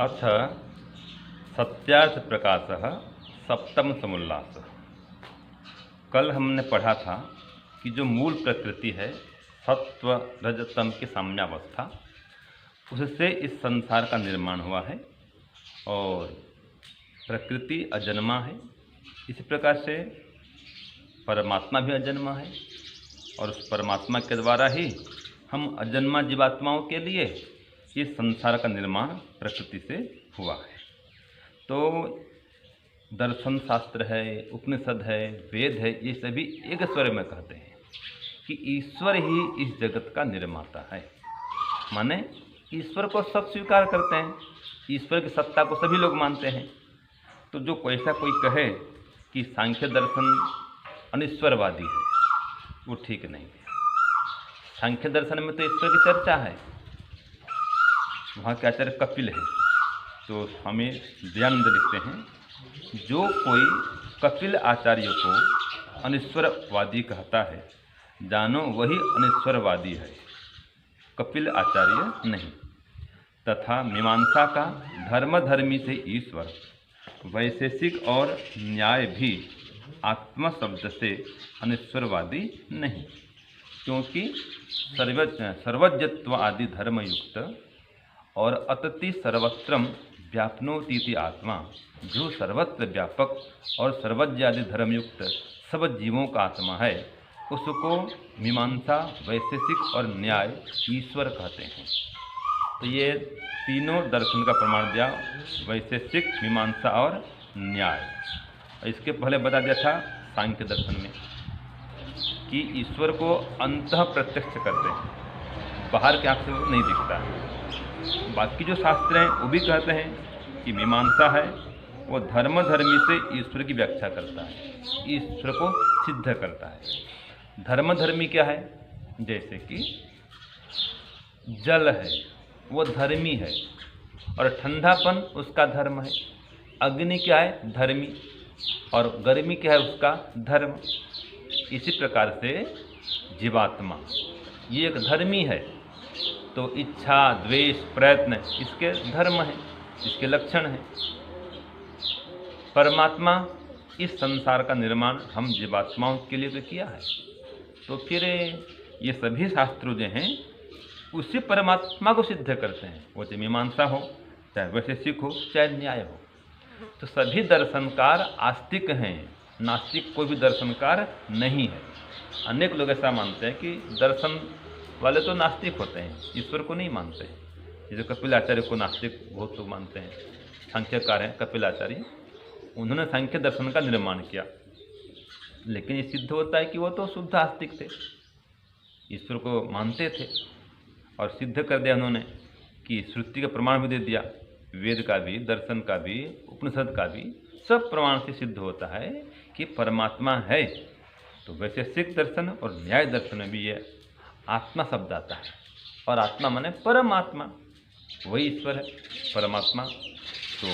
अथ सत्यार्थ प्रकाशः सप्तम समुल्लासः। कल हमने पढ़ा था कि जो मूल प्रकृति है सत्व रजतम की साम्यावस्था, उससे इस संसार का निर्माण हुआ है और प्रकृति अजन्मा है। इसी प्रकार से परमात्मा भी अजन्मा है और उस परमात्मा के द्वारा ही हम अजन्मा जीवात्माओं के लिए इस संसार का निर्माण प्रकृति से हुआ है। तो दर्शन शास्त्र है, उपनिषद है, वेद है, ये सभी एक स्वर में कहते हैं कि ईश्वर ही इस जगत का निर्माता है। माने ईश्वर को सब स्वीकार करते हैं, ईश्वर की सत्ता को सभी लोग मानते हैं। तो जो ऐसा कोई कहे कि सांख्य दर्शन अनिश्वरवादी है, वो ठीक नहीं है। सांख्य दर्शन में तो ईश्वर की चर्चा है, वहाँ के आचार्य कपिल है। तो हमें दयानंद लिखते हैं, जो कोई कपिल आचार्य को अनिश्वरवादी कहता है, जानो वही अनिश्वरवादी है, कपिल आचार्य नहीं। तथा मीमांसा का धर्मधर्मी से ईश्वर, वैशेषिक और न्याय भी आत्मा शब्द से अनिश्वरवादी नहीं, क्योंकि सर्वज्ञत्व आदि धर्मयुक्त और अतति सर्वत्रम व्याप्नोतीति आत्मा, जो सर्वत्र व्यापक और सर्वज्ञ आदि धर्मयुक्त सब जीवों का आत्मा है, उसको मीमांसा, वैशेषिक और न्याय ईश्वर कहते हैं। तो ये तीनों दर्शन का प्रमाण दिया, वैशेषिक, मीमांसा और न्याय। इसके पहले बता दिया था सांख्य दर्शन में कि ईश्वर को अंतः प्रत्यक्ष करते हैं, बाहर के आँख से वो नहीं दिखता है। बाकी जो शास्त्र हैं वो भी कहते हैं कि मीमांसा है वो धर्मधर्मी से ईश्वर की व्याख्या करता है, ईश्वर को सिद्ध करता है। धर्मधर्मी क्या है? जैसे कि जल है वो धर्मी है और ठंडापन उसका धर्म है। अग्नि क्या है? धर्मी। और गर्मी क्या है? उसका धर्म। इसी प्रकार से जीवात्मा ये एक धर्मी है, तो इच्छा, द्वेष, प्रयत्न इसके धर्म हैं, इसके लक्षण हैं। परमात्मा इस संसार का निर्माण हम जीवात्माओं के लिए तो किया है। तो फिर ये सभी शास्त्र जो हैं उसी परमात्मा को सिद्ध करते हैं, वो चाहे मीमांसा हो, चाहे वैशेषिक हो, चाहे न्याय हो। तो सभी दर्शनकार आस्तिक हैं, नास्तिक कोई भी दर्शनकार नहीं है। अनेक लोग ऐसा मानते हैं कि दर्शन वाले तो नास्तिक होते हैं, ईश्वर को नहीं मानते हैं। जैसे कपिल आचार्य को नास्तिक बहुत लोग मानते हैं। सांख्यकार हैं कपिल आचार्य, उन्होंने सांख्य दर्शन का निर्माण किया, लेकिन ये सिद्ध होता है कि वो तो शुद्ध आस्तिक थे, ईश्वर को मानते थे और सिद्ध कर दिया उन्होंने कि श्रुति का प्रमाण भी दे दिया, वेद का भी, दर्शन का भी, उपनिषद का भी, सब प्रमाण से सिद्ध होता है कि परमात्मा है। तो वैशेषिक दर्शन और न्याय दर्शन में भी ये आत्मा शब्द आता है, और आत्मा माने परमात्मा, वही ईश्वर है परमात्मा। तो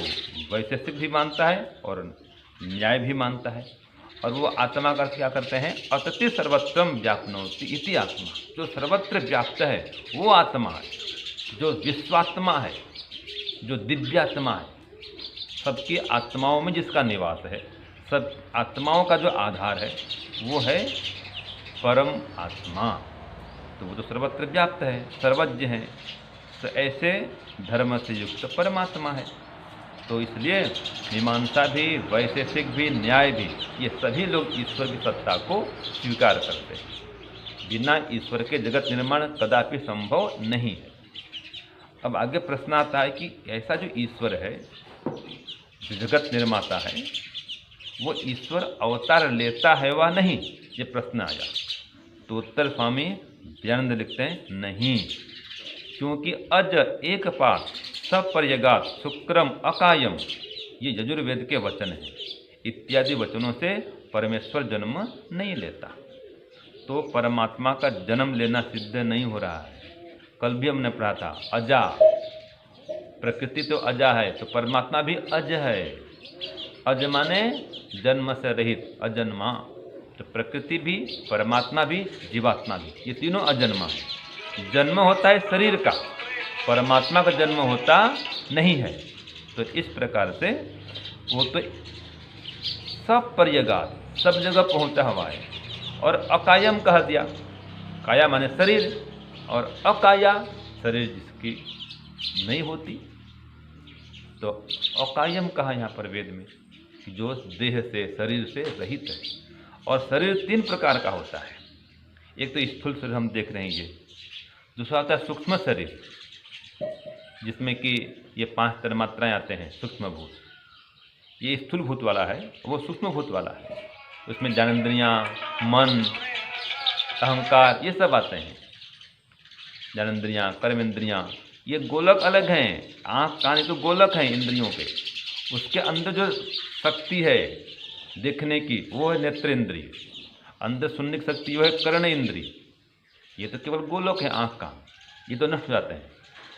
वैशेषिक भी मानता है और न्याय भी मानता है। और वो आत्मा का क्या करते हैं? अतति सर्वत्रम व्याप्नोति इति आत्मा, जो सर्वत्र व्याप्त है वो आत्मा है, जो विश्वात्मा है, जो दिव्यात्मा है, सबकी आत्माओं में जिसका निवास है, सब आत्माओं का जो आधार है वो है परम आत्मा। तो वो तो सर्वत्र व्याप्त है, सर्वज्ञ है। तो ऐसे धर्म से युक्त परमात्मा है। तो इसलिए मीमांसा भी, वैशेषिक भी, न्याय भी, ये सभी लोग ईश्वर की सत्ता को स्वीकार करते हैं। बिना ईश्वर के जगत निर्माण कदापि संभव नहीं है। अब आगे प्रश्न आता है कि ऐसा जो ईश्वर है, जो जगत निर्माता है, वो ईश्वर अवतार लेता है वा नहीं, ये प्रश्न आया। तो उत्तर स्वामी दयानंद लिखते हैं, नहीं, क्योंकि अज एक पाठ सब पर्यगात शुक्रम अकायम, ये यजुर्वेद के वचन हैं। इत्यादि वचनों से परमेश्वर जन्म नहीं लेता। तो परमात्मा का जन्म लेना सिद्ध नहीं हो रहा है। कल भी हमने पढ़ा था, अजा, प्रकृति तो अजा है, तो परमात्मा भी अज है। अज माने जन्म से रहित, अजन्मा। तो प्रकृति भी, परमात्मा भी, जीवात्मा भी, ये तीनों अजन्मा है। जन्म होता है शरीर का, परमात्मा का जन्म होता नहीं है। तो इस प्रकार से वो तो सब पर्यगात, सब जगह पहुंचा हुआ है। और अकायम कह दिया, काया माने शरीर, और अकाया शरीर जिसकी नहीं होती, तो अकायम कहा यहाँ पर वेद में, कि जो देह से, शरीर से रहित है। और शरीर 3 प्रकार का होता है। एक तो स्थूल शरीर हम देख रहे हैं ये, दूसरा होता है सूक्ष्म शरीर, जिसमें कि ये 5 तन्मात्राएं आते हैं सूक्ष्म भूत। ये स्थूल भूत वाला है, वो सूक्ष्म भूत वाला है। उसमें ज्ञानेंद्रियाँ, मन, अहंकार, ये सब आते हैं। ज्ञानेंद्रियाँ, कर्मेंद्रियाँ, ये गोलक अलग हैं। आँख कान तो गोलक हैं इंद्रियों के। उसके अंदर जो शक्ति है देखने की, वो है नेत्र इंद्रिय। अंदर सुनने की शक्ति वो है कर्ण इंद्रिय। ये तो केवल गोलक है, आँख कान, ये तो नष्ट हो जाते हैं।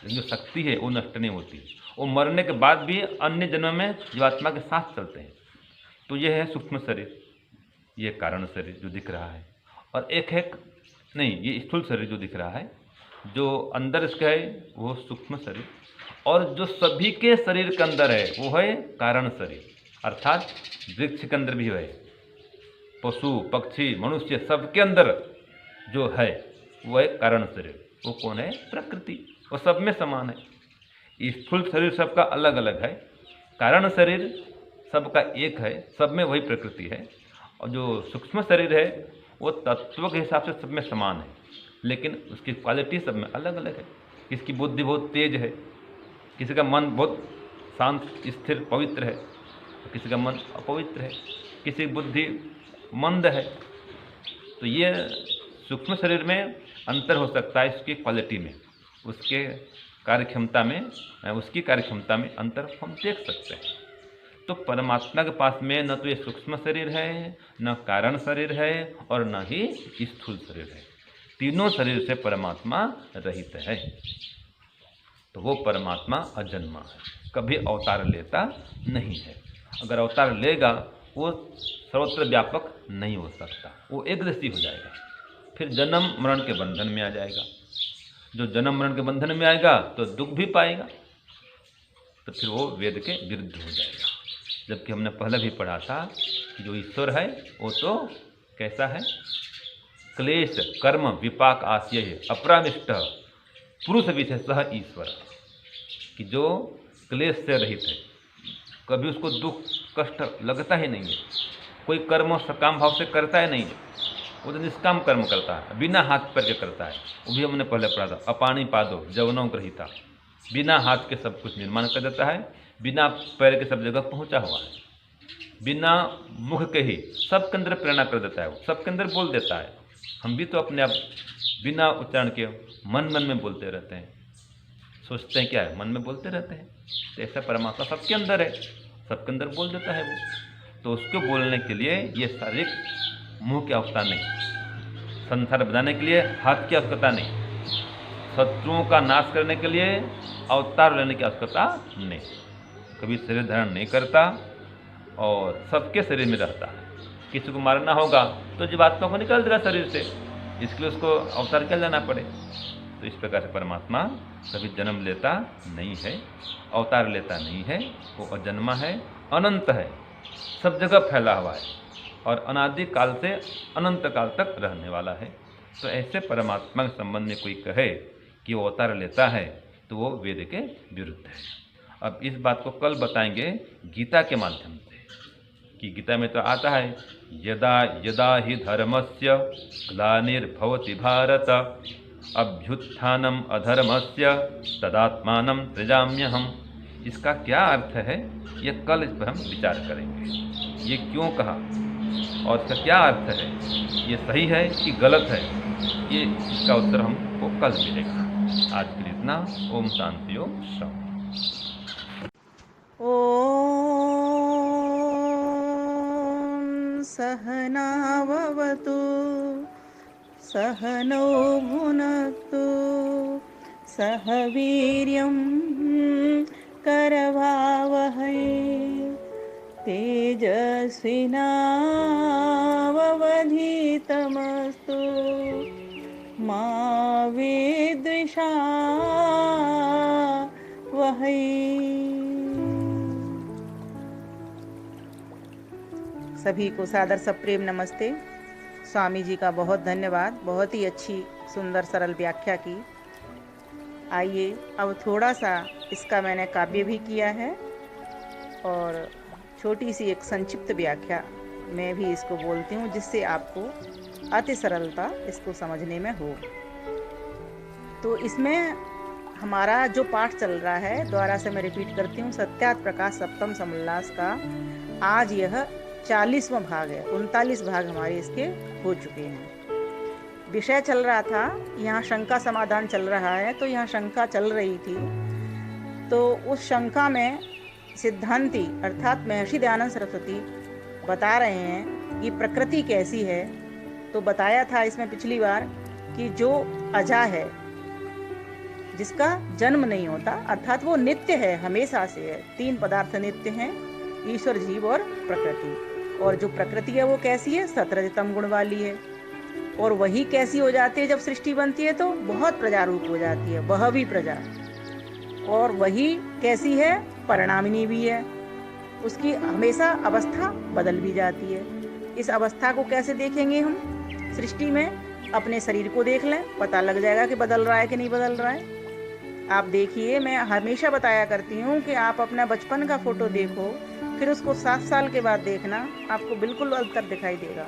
लेकिन जो शक्ति है वो नष्ट नहीं होती। वो मरने के बाद भी अन्य जन्म में जीवात्मा के साथ चलते हैं। तो ये है सूक्ष्म शरीर, ये कारण शरीर जो दिख रहा है। और एक है नहीं, ये स्थूल शरीर जो दिख रहा है, जो अंदर इसका है वो सूक्ष्म शरीर। और जो सभी के शरीर के अंदर है वो है कारण शरीर, अर्थात वृक्ष के अंदर भी है, पशु पक्षी मनुष्य सबके अंदर जो है वो है कारण शरीर। वो कौन है? प्रकृति। वो सब में समान है। स्थूल शरीर सबका अलग अलग है, कारण शरीर सबका एक है, सब में वही प्रकृति है। और जो सूक्ष्म शरीर है वो तत्व के हिसाब से सब में समान है, लेकिन उसकी क्वालिटी सब में अलग अलग है। किसी की बुद्धि बहुत तेज है, किसी का मन बहुत शांत स्थिर पवित्र है, किसी का मन अपवित्र है, किसी की बुद्धि मंद है। तो ये सूक्ष्म शरीर में अंतर हो सकता है, इसकी क्वालिटी में, उसके कार्यक्षमता में, उसकी कार्यक्षमता में अंतर हम देख सकते हैं। तो परमात्मा के पास में न तो ये सूक्ष्म शरीर है, न कारण शरीर है, और न ही स्थूल शरीर है। तीनों शरीर से परमात्मा रहित है। तो वो परमात्मा अजन्मा है, कभी अवतार लेता नहीं है। अगर अवतार लेगा वो सर्वत्र व्यापक नहीं हो सकता, वो एक दृष्टि हो जाएगा, फिर जन्म मरण के बंधन में आ जाएगा। जो जन्म मरण के बंधन में आएगा तो दुख भी पाएगा, तो फिर वो वेद के विरुद्ध हो जाएगा। जबकि हमने पहले भी पढ़ा था कि जो ईश्वर है वो तो कैसा है? क्लेश कर्म विपाक आशय अपरामिष्ट पुरुष विशेषः ईश्वर, कि जो क्लेश से रहित है, कभी उसको दुख कष्ट लगता ही नहीं है, कोई कर्म सकाम भाव से करता ही नहीं है, वो तो निष्काम कर्म करता है, बिना हाथ पैर के करता है। वो भी हमने पहले पढ़ा था, अपानी पादो जवनों ग्रहिता, बिना हाथ के सब कुछ निर्माण कर देता है, बिना पैर के सब जगह पहुंचा हुआ है, बिना मुख के ही सबके अंदर प्रेरणा कर देता है, वो सबके अंदर बोल देता है। हम भी तो अपने आप बिना उच्चारण के मन मन में बोलते रहते हैं, सोचते हैं क्या है, मन में बोलते रहते हैं। तो ऐसा परमात्मा सबके अंदर है, सबके अंदर बोल देता है वो। तो उसको बोलने के लिए ये शारीरिक मुँह की आवश्यकता नहीं, संसार बनाने के लिए हाथ की आवश्यकता नहीं, शत्रुओं का नाश करने के लिए अवतार लेने की आवश्यकता नहीं। कभी शरीर धारण नहीं करता और सबके शरीर में रहता है। किसी को मारना होगा तो जीवात्मा को निकाल देगा शरीर से, इसके लिए उसको अवतार क्या लेना पड़े। तो इस प्रकार से परमात्मा कभी जन्म लेता नहीं है, अवतार लेता नहीं है, वो अजन्मा है, अनंत है, सब जगह फैला हुआ है और अनादि काल से अनंत काल तक रहने वाला है। तो ऐसे परमात्मा के संबंध में कोई कहे कि वो अवतार लेता है तो वो वेद के विरुद्ध है। अब इस बात को कल बताएंगे गीता के माध्यम से, कि गीता में तो आता है यदा यदा हि धर्मस्य ग्लानिर्भवति भारत अभ्युत्थानम अधर्मस्य तदात्मानं सृजाम्यहम्। इसका क्या अर्थ है, ये कल इस पर हम विचार करेंगे। ये क्यों कहा और इसका क्या अर्थ है, ये सही है कि गलत है, ये इसका उत्तर हमको कल मिलेगा। आज के लिए इतना। ओम शांति ओम शांति। सहनाववतु सहनौ भुनक्तु सह वीर्यं करवावहै तेजस्विनावधीतमस्तु मा विद्विषावहै। सभी को सादर सप्रेम नमस्ते। स्वामी जी का बहुत धन्यवाद, बहुत ही अच्छी सुंदर सरल व्याख्या की। आइए अब थोड़ा सा इसका मैंने काव्य भी किया है और छोटी सी एक संक्षिप्त व्याख्या मैं भी इसको बोलती हूँ, जिससे आपको अति सरलता इसको समझने में हो। तो इसमें हमारा जो पाठ चल रहा है, दोबारा से मैं रिपीट करती हूँ, सत्यार्थ प्रकाश सप्तम समोल्लास का आज यह 40वां भाग है। 39 भाग हमारे इसके हो चुके हैं। विषय चल रहा था, यहाँ शंका समाधान चल रहा है। तो यहाँ शंका चल रही थी, तो उस शंका में सिद्धांती अर्थात महर्षि दयानंद सरस्वती बता रहे हैं कि प्रकृति कैसी है। तो बताया था इसमें पिछली बार कि जो अजा है, जिसका जन्म नहीं होता, अर्थात वो नित्य है, हमेशा से है। 3 पदार्थ नित्य हैं, ईश्वर, जीव और प्रकृति। और जो प्रकृति है वो कैसी है? सतरजतम गुण वाली है। और वही कैसी हो जाती है जब सृष्टि बनती है? तो बहुत प्रजारूप हो जाती है, वह भी प्रजा। और वही कैसी है? परिणामिनी भी है। उसकी हमेशा अवस्था बदल भी जाती है। इस अवस्था को कैसे देखेंगे हम? सृष्टि में अपने शरीर को देख लें, पता लग जाएगा कि बदल रहा है कि नहीं बदल रहा है। आप देखिए, मैं हमेशा बताया करती हूँ कि आप अपना बचपन का फोटो देखो, फिर उसको 7 साल के बाद देखना, आपको बिल्कुल अंतर दिखाई देगा।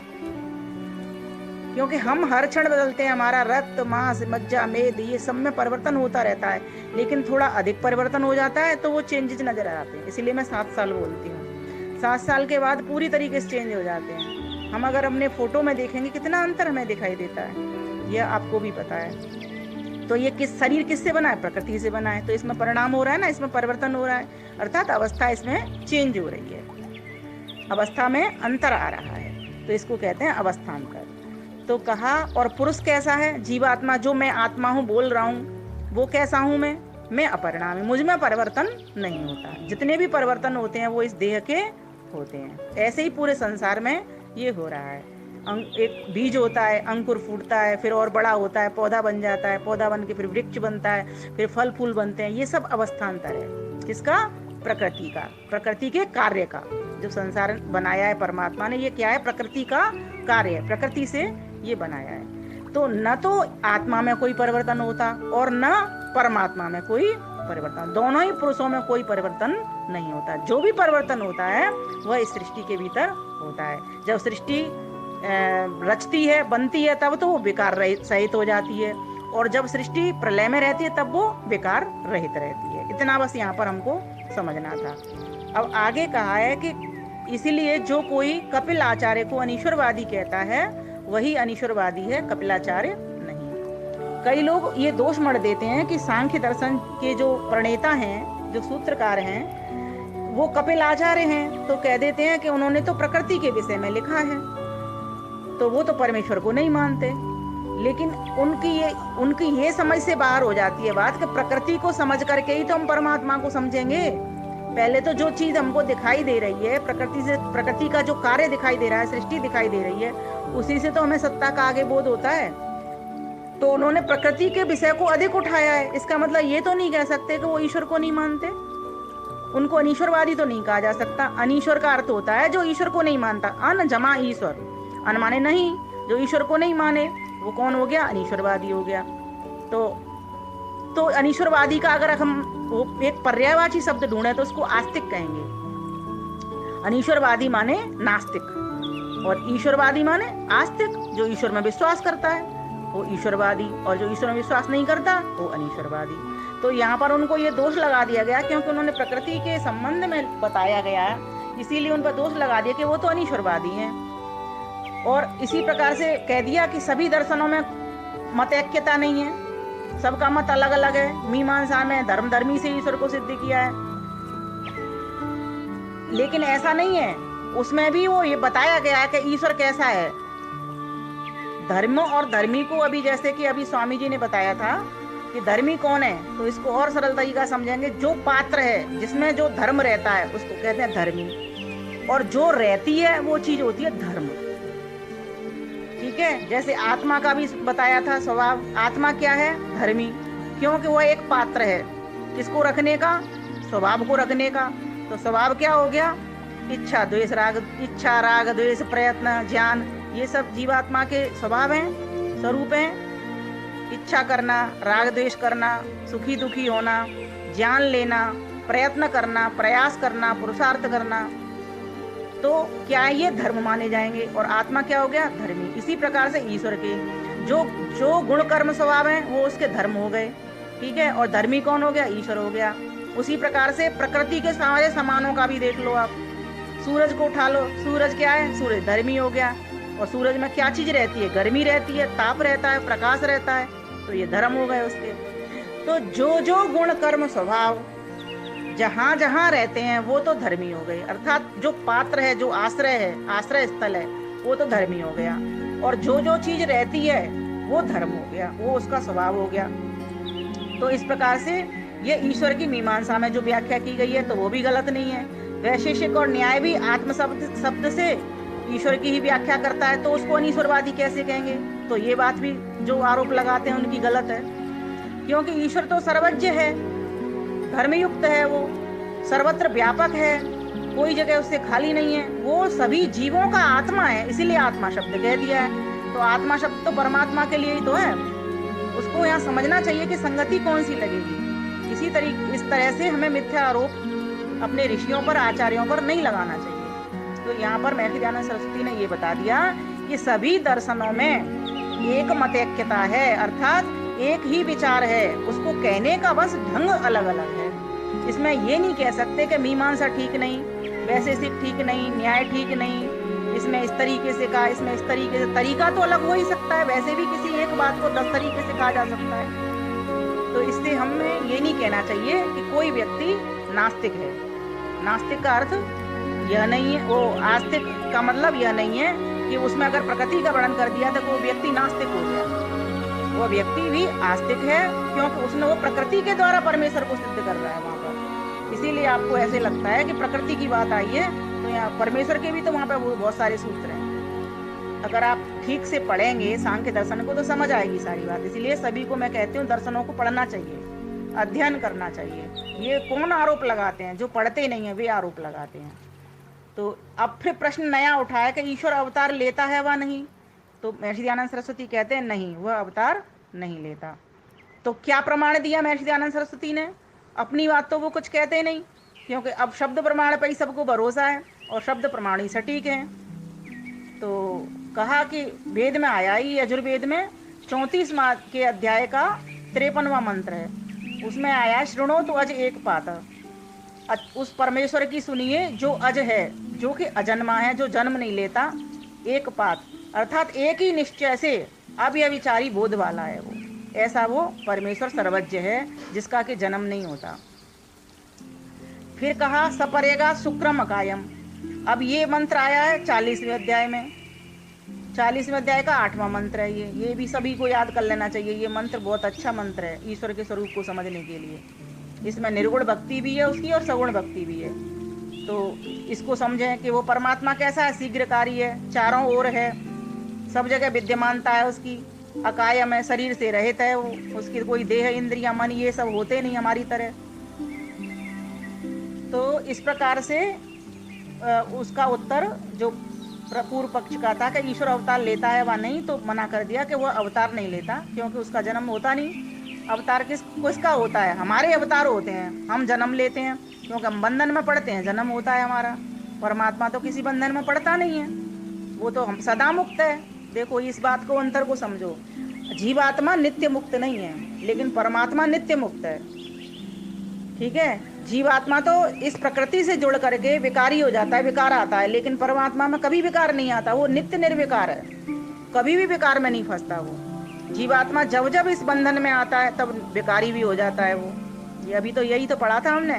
क्योंकि हम हर क्षण बदलते हैं। हमारा रक्त, मांस, मज्जा, मेद, ये सब में परिवर्तन होता रहता है, लेकिन थोड़ा अधिक परिवर्तन हो जाता है तो वो चेंजेस नजर आते हैं। इसीलिए मैं 7 साल बोलती हूँ। 7 साल के बाद पूरी तरीके से चेंज हो जाते हैं। हम अगर अपने फोटो में देखेंगे कितना अंतर हमें दिखाई देता है, यह आपको भी पता है। तो ये शरीर किससे बना है? प्रकृति से बना है। तो इसमें परिणाम हो रहा है ना, इसमें परिवर्तन हो रहा है, अर्थात अवस्था इसमें चेंज हो रही है, अवस्था में अंतर आ रहा है। तो इसको कहते हैं अवस्थांतर। तो कहा, और पुरुष कैसा है? जीवात्मा, जो मैं आत्मा हूँ, बोल रहा हूँ, वो कैसा हूँ मैं अपरिणामी, मुझ में परिवर्तन नहीं होता। जितने भी परिवर्तन होते हैं वो इस देह के होते हैं। ऐसे ही पूरे संसार में ये हो रहा है। एक बीज होता है, अंकुर फूटता है, फिर और बड़ा होता है, पौधा बन जाता है, पौधा बन के फिर वृक्ष बनता है, फिर फल फूल बनते हैं। ये सब अवस्थांतर है। किसका? प्रकृति का, प्रकृति के कार्य का। जो संसार बनाया है परमात्मा ने, ये क्या है? प्रकृति का कार्य है, प्रकृति से ये बनाया है। तो न तो आत्मा में कोई परिवर्तन होता और न परमात्मा में कोई परिवर्तन, दोनों ही पुरुषों में कोई परिवर्तन नहीं होता। जो भी परिवर्तन होता है वह इस सृष्टि के भीतर होता है। जब सृष्टि रचती है, बनती है, तब तो वो विकार सहित हो जाती है, और जब सृष्टि प्रलय में रहती है तब वो विकार रहित रहती है। इतना बस यहाँ पर हमको समझना था। अब आगे कहा है कि इसीलिए जो कोई कपिल आचार्य को अनीश्वरवादी कहता है, वही अनीश्वरवादी है, कपिलाचार्य नहीं। कई लोग ये दोष मढ़ देते हैं कि सांख्य दर्शन के जो प्रणेता हैं, जो सूत्रकार हैं, वो कपिल आचार्य हैं। तो कह देते हैं कि उन्होंने तो प्रकृति के विषय में लिखा है, तो वो तो परमेश्वर को नहीं मानते। लेकिन उनकी ये समझ से बाहर हो जाती है बात कि प्रकृति को समझ करके ही तो हम परमात्मा को समझेंगे। पहले तो जो चीज हमको दिखाई दे रही है, प्रकृति का जो कार्य दिखाई दे रहा है, सृष्टि दिखाई दे रही है, उसी से तो हमें सत्ता का आगे बोध होता है। तो उन्होंने प्रकृति के विषय को अधिक उठाया है। इसका मतलब ये तो नहीं कह सकते कि वो ईश्वर को नहीं मानते। उनको अनीश्वरवादी तो नहीं कहा जा सकता। अनीश्वर का अर्थ होता है जो ईश्वर को नहीं मानता। अन जमा ईश्वर, अन माने नहीं, जो ईश्वर को नहीं माने वो कौन हो गया? अनीश्वरवादी हो गया। तो अनीश्वरवादी का अगर हम एक पर्यायवाची शब्द ढूंढे तो उसको आस्तिक कहेंगे। अनीश्वरवादी माने नास्तिक और ईश्वरवादी माने आस्तिक। जो ईश्वर में विश्वास करता है वो ईश्वरवादी, और जो ईश्वर में विश्वास नहीं करता वो अनीश्वरवादी। तो यहाँ पर उनको ये दोष लगा दिया गया, क्योंकि उन्होंने प्रकृति के संबंध में बताया गया, इसीलिए उन पर दोष लगा दिया कि वो तो अनीश्वरवादी हैं। और इसी प्रकार से कह दिया कि सभी दर्शनों में मत ऐक्यता नहीं है, सबका मत अलग अलग है। मीमांसा में धर्मी से ईश्वर को सिद्ध किया है, लेकिन ऐसा नहीं है। उसमें भी वो ये बताया गया है कि ईश्वर कैसा है। धर्म और धर्मी को अभी जैसे कि अभी स्वामी जी ने बताया था कि धर्मी कौन है, तो इसको और सरल तरीका समझेंगे। जो पात्र है, जिसमें जो धर्म रहता है, उसको कहते हैं धर्मी, और जो रहती है वो चीज होती है धर्म। ठीक है, जैसे आत्मा का भी बताया था स्वभाव। आत्मा क्या है? धर्मी, क्योंकि वह एक पात्र है किसको रखने का? स्वभाव को रखने का। तो स्वभाव क्या हो गया? इच्छा द्वेष राग, इच्छा राग द्वेष प्रयत्न ज्ञान, ये सब जीवात्मा के स्वभाव हैं, स्वरूप हैं। इच्छा करना, राग द्वेष करना, सुखी दुखी होना, ज्ञान लेना, प्रयत्न करना, प्रयास करना, पुरुषार्थ करना, तो क्या ये धर्म माने जाएंगे। और आत्मा क्या हो गया? धर्मी। इसी प्रकार से ईश्वर के जो जो गुण कर्म स्वभाव हैं वो उसके धर्म हो गए, ठीक है। और धर्मी कौन हो गया? ईश्वर हो गया। उसी प्रकार से प्रकृति के सारे समानों का भी देख लो आप। सूरज को उठा लो, सूरज क्या है? सूरज धर्मी हो गया। और सूरज में क्या चीज रहती है? गर्मी रहती है, ताप रहता है, प्रकाश रहता है, तो ये धर्म हो गए उसके। तो जो जो गुण कर्म स्वभाव जहां जहां रहते हैं वो तो धर्मी हो गए। अर्थात जो पात्र है, जो आश्रय है, आश्रय स्थल है, वो तो धर्मी हो गया। और जो जो चीज रहती है वो धर्म हो गया, वो उसका स्वभाव हो गया। तो इस प्रकार से ये ईश्वर की मीमांसा में जो व्याख्या की गई है तो वो भी गलत नहीं है। वैशेषिक और न्याय भी आत्म शब्द से ईश्वर की ही व्याख्या करता है, तो उसको अनीश्वरवादी कैसे कहेंगे? तो ये बात भी जो आरोप लगाते हैं उनकी गलत है, क्योंकि ईश्वर तो सर्वज्ञ है, धर्मयुक्त है, वो सर्वत्र व्यापक है, कोई जगह उससे खाली नहीं है, वो सभी जीवों का आत्मा है, इसीलिए आत्मा शब्द कह दिया है। तो आत्मा शब्द तो परमात्मा के लिए ही तो है। उसको यहाँ समझना चाहिए कि संगति कौन सी लगेगी। इस तरह से हमें मिथ्या आरोप अपने ऋषियों पर, आचार्यों पर नहीं लगाना चाहिए। तो यहाँ पर महर्षि दयानंद सरस्वती ने ये बता दिया कि सभी दर्शनों में एक मतैक्यता है, अर्थात एक ही विचार है, उसको कहने का बस ढंग अलग अलग है। इसमें ये नहीं कह सकते कि मीमांसा ठीक नहीं, वैशेषिक ठीक नहीं, न्याय ठीक नहीं, इसमें इस तरीके से कहा, इसमें इस तरीके से। तरीका तो अलग हो ही सकता है, वैसे भी किसी एक बात को 10 तरीके से कहा जा सकता है। तो इससे हमें ये नहीं कहना चाहिए कि कोई व्यक्ति नास्तिक है। नास्तिक का अर्थ यह नहीं है, वो आस्तिक का मतलब यह नहीं है कि उसमें अगर प्रकृति का वर्णन कर दिया तो वो व्यक्ति नास्तिक हो गया। वो व्यक्ति भी आस्तिक है, क्योंकि उसने वो प्रकृति के द्वारा परमेश्वर को सिद्ध कर रहा है वहाँ पर। इसीलिए आपको ऐसे लगता है कि प्रकृति की बात आई है, तो यहाँ परमेश्वर के भी तो वहाँ पर बहुत सारे सूत्र हैं। अगर आप ठीक से पढ़ेंगे सांख्य दर्शन को तो समझ आएगी सारी बात। इसीलिए सभी को मैं कहती हूँ दर्शनों को पढ़ना चाहिए, अध्ययन करना चाहिए। ये कौन आरोप लगाते हैं? जो पढ़ते नहीं है वे आरोप लगाते हैं। तो अब फिर प्रश्न नया उठा है कि ईश्वर अवतार लेता है व नहीं? तो महर्षि दयानंद सरस्वती कहते हैं नहीं, वह अवतार नहीं लेता। तो क्या प्रमाण दिया महर्षि दयानंद सरस्वती ने? अपनी बात तो वो कुछ कहते नहीं, क्योंकि अब शब्द प्रमाण पर ही सबको भरोसा है और शब्द प्रमाण ही सटीक है। तो कहा कि वेद में आया ही, यजुर्वेद में 34 के अध्याय का 53वां मंत्र है, उसमें आया शृणो तो अज एक पात। उस परमेश्वर की सुनिए जो अज है, जो कि अजन्मा है, जो जन्म नहीं लेता, एक पात अर्थात एक ही निश्चय से अव्यभिचारी बोध वाला है वो। ऐसा वो परमेश्वर सर्वज्ञ है जिसका कि जन्म नहीं होता। फिर कहा सपरेगा शुक्रम कायम। अब ये मंत्र आया है 40वें अध्याय में, 40वें अध्याय का 8वां मंत्र है ये भी सभी को याद कर लेना चाहिए। ये मंत्र बहुत अच्छा मंत्र है ईश्वर के स्वरूप को समझने के लिए। इसमें निर्गुण भक्ति भी है उसकी और सगुण भक्ति भी है। तो इसको समझें कि वो परमात्मा कैसा है, शीघ्रकारी है, चारों ओर है, सब जगह विद्यमानता है उसकी, अकायम है, शरीर से रहित है वो, उसकी कोई देह इंद्रिया मन ये सब होते नहीं हमारी तरह। तो इस प्रकार से उसका उत्तर जो पूर्व पक्ष का था कि ईश्वर अवतार लेता है व नहीं, तो मना कर दिया कि वह अवतार नहीं लेता, क्योंकि उसका जन्म होता नहीं। अवतार किसका होता है? हमारे अवतार होते हैं, हम जन्म लेते हैं क्योंकि हम बंधन में पड़ते हैं, जन्म होता है हमारा। परमात्मा तो किसी बंधन में पड़ता नहीं है, वो तो हम सदा मुक्त है। देखो इस बात को, अंतर को समझो। जीवात्मा नित्य मुक्त नहीं है, लेकिन परमात्मा नित्य मुक्त है, ठीक है। जीवात्मा तो इस प्रकृति से जुड़ करके विकारी हो जाता है, विकार आता है, लेकिन परमात्मा में कभी विकार नहीं आता, वो नित्य निर्विकार है, कभी भी विकार में नहीं फंसता वो। जीवात्मा जब जब इस बंधन में आता है तब विकारी भी हो जाता है वो। ये अभी तो यही तो पढ़ा था हमने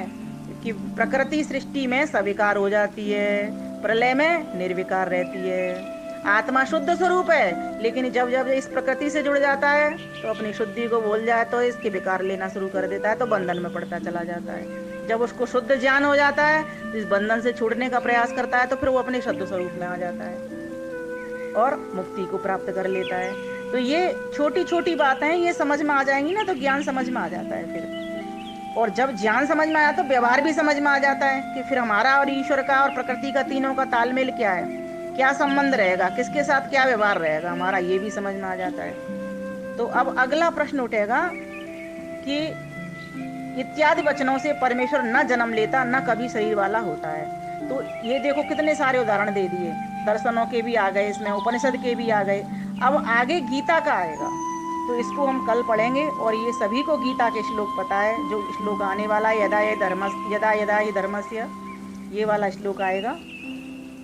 कि प्रकृति सृष्टि में सविकार हो जाती है, प्रलय में निर्विकार रहती है। आत्मा शुद्ध स्वरूप है, लेकिन जब जब इस प्रकृति से जुड़ जाता है तो अपनी शुद्धि को भूल जाए तो इसके विकार लेना शुरू कर देता है, तो बंधन में पड़ता चला जाता है। जब उसको शुद्ध ज्ञान हो जाता है तो इस बंधन से छूटने का प्रयास करता है, तो फिर वो अपने शुद्ध स्वरूप में आ जाता है और मुक्ति को प्राप्त कर लेता है। तो ये छोटी छोटी बातें हैं, ये समझ में आ जाएंगी ना तो ज्ञान समझ में आ जाता है फिर। और जब ज्ञान समझ में आया तो व्यवहार भी समझ में आ जाता है कि फिर हमारा और ईश्वर का और प्रकृति का तीनों का तालमेल क्या है, क्या संबंध रहेगा, किसके साथ क्या व्यवहार रहेगा हमारा, ये भी समझ में आ जाता है। तो अब अगला प्रश्न उठेगा कि इत्यादि वचनों से परमेश्वर न जन्म लेता न कभी शरीर वाला होता है। तो ये देखो कितने सारे उदाहरण दे दिए, दर्शनों के भी आ गए, इसमें उपनिषद के भी आ गए। अब आगे गीता का आएगा तो इसको हम कल पढ़ेंगे। और ये सभी को गीता के श्लोक पता है, जो श्लोक आने वाला है, यदा यदा हि धर्मस्य, ये वाला श्लोक आएगा।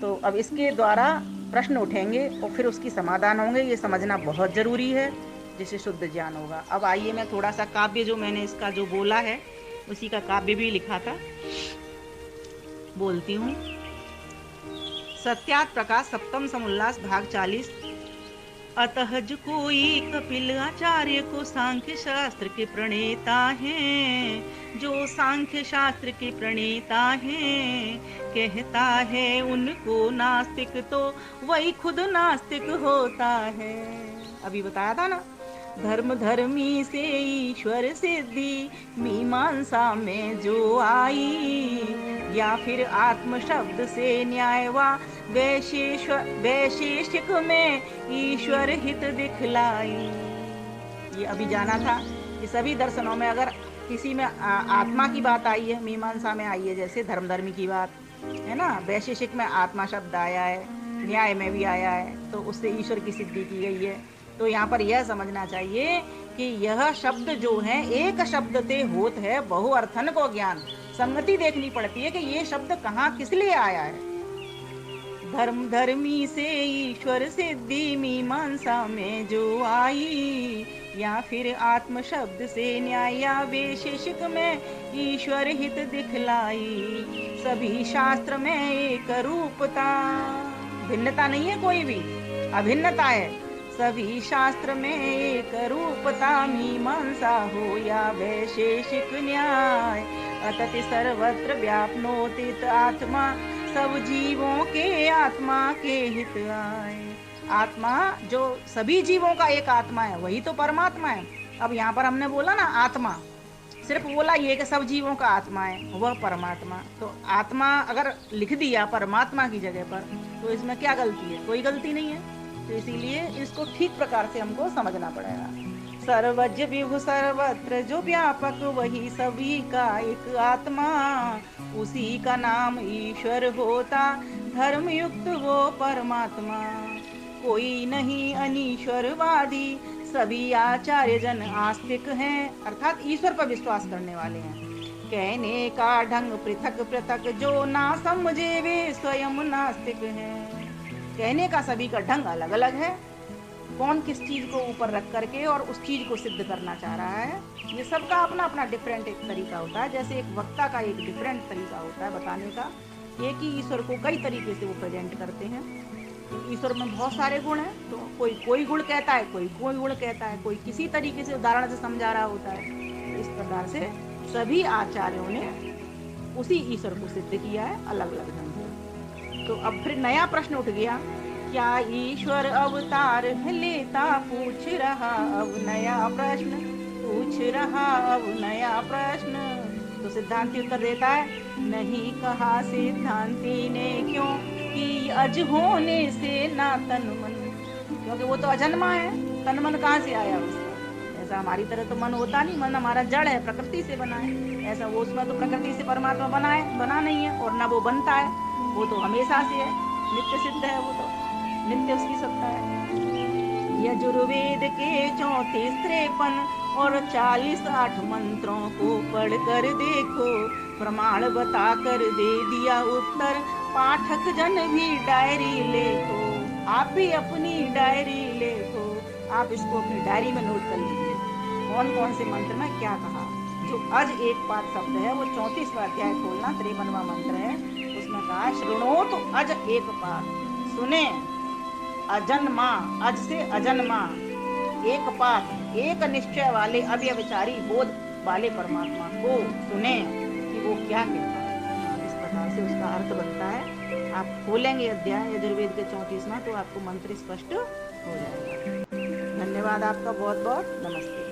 तो अब इसके द्वारा प्रश्न उठेंगे और फिर उसकी समाधान होंगे, ये समझना बहुत जरूरी है, जिससे शुद्ध ज्ञान होगा। अब आइए मैं थोड़ा सा काव्य जो मैंने इसका जो बोला है उसी का काव्य भी लिखा था, बोलती हूँ। सत्यात प्रकाश सप्तम समुल्लास भाग 40। अतः जो कोई कपिल आचार्य को सांख्य शास्त्र के प्रणेता हैं, जो सांख्य शास्त्र के प्रणेता हैं, कहता है उनको नास्तिक तो वही खुद नास्तिक होता है। अभी बताया था ना, धर्म धर्मी से ईश्वर सिद्धि मीमांसा में जो आई, या फिर आत्म शब्द से न्याय व वैशेषिक में ईश्वर हित दिखलाई। ये अभी जाना था कि सभी दर्शनों में अगर किसी में आत्मा की बात आई है, मीमांसा में आई है, जैसे धर्म धर्मी की बात है ना, वैशेषिक में आत्मा शब्द आया है, न्याय में भी आया है, तो उससे ईश्वर की सिद्धि की गई है। तो यहाँ पर यह समझना चाहिए कि यह शब्द जो है एक शब्द ते होत है बहु अर्थन को ज्ञान। संगति देखनी पड़ती है कि ये शब्द कहाँ किस लिए आया है। धर्म धर्मी से ईश्वर सिद्धि मीमांसा में जो आई, या फिर आत्म शब्द से न्याय या वैशेषिक में ईश्वर हित दिखलाई। सभी शास्त्र में एक रूपता, भिन्नता नहीं है कोई भी, अभिन्नता है। सभी शास्त्र में एक रूपता, मीमांसा हो या वैशेषिक न्याय। अतति सर्वत्र व्यापनोतित आत्मा, सब जीवों के आत्मा के हित आए। आत्मा जो सभी जीवों का एक आत्मा है वही तो परमात्मा है। अब यहाँ पर हमने बोला ना आत्मा, सिर्फ बोला ये कि सब जीवों का आत्मा है, वह परमात्मा। तो आत्मा अगर लिख दिया परमात्मा की जगह पर तो इसमें क्या गलती है? कोई गलती नहीं है। तो इसीलिए इसको ठीक प्रकार से हमको समझना पड़ेगा। सर्वज्ञ विभु सर्वत्र जो व्यापक वही सभी का एक आत्मा, उसी का नाम ईश्वर होता, धर्म युक्त वो परमात्मा। कोई नहीं अनीश्वरवादी, सभी आचार्य जन आस्तिक हैं, अर्थात ईश्वर पर विश्वास करने वाले हैं। कहने का ढंग पृथक पृथक, जो ना समझे वे स्वयं नास्तिक हैं। कहने का सभी का ढंग अलग अलग है, कौन किस चीज को ईश्वर रख करके और उस चीज को सिद्ध करना चाह रहा है। ये सबका अपना अपना डिफरेंट एक तरीका होता है। जैसे एक वक्ता का एक डिफरेंट तरीका होता है बताने का, एक ही ईश्वर को कई तरीके से वो प्रेजेंट करते हैं। ईश्वर में बहुत सारे गुण हैं, तो कोई गुण कहता है, कोई गुण कहता है, कोई किसी तरीके से उदाहरण से समझा रहा होता है। इस प्रकार से सभी आचार्यों ने उसी ईश्वर को सिद्ध किया है अलग अलग ढंग से। तो अब फिर नया प्रश्न उठ गया, क्या ईश्वर अवतार लेता, पूछ रहा अब नया प्रश्न, पूछ रहा अब नया प्रश्न। तो सिद्धांती उत्तर देता है, नहीं कहा सिद्धांती ने क्यों कि अज होने से ना तन मन, क्योंकि वो तो अजन्मा है, तन मन कहाँ से आया उसका। ऐसा हमारी तरह तो मन होता नहीं, मन हमारा जड़ है, प्रकृति से बना है। ऐसा वो उसमें तो प्रकृति से परमात्मा बना नहीं है, और ना वो बनता है, वो तो हमेशा से है, नित्य सिद्ध है, वो तो नित्य उसकी सत्ता है। यजुर्वेद के 34-53 और 40-8 मंत्रों को पढ़ कर देखो, प्रमाण बता कर दे दिया उत्तर, पाठक जन भी डायरी लेखो। आप भी अपनी डायरी लेखो, आप इसको अपनी डायरी में नोट कर लीजिए कौन कौन से मंत्र में क्या कहा। जो अज एक पाठ शब्द है वो 34वां अध्याय खोलना, 53वां मंत्र है, उसमें कहा श्रृणो तो अज एक पाठ, सुने अजन्मा, अज से अजन्मा, एक पाठ, एक निश्चय वाले अव्यभिचारी बोध वाले परमात्मा को सुने कि वो क्या कहता है। इस प्रकार से उसका अर्थ बनता है। आप खोलेंगे अध्याय यजुर्वेद के 34वां तो आपको मंत्र स्पष्ट हो जाएगा। धन्यवाद आपका बहुत बहुत, नमस्ते।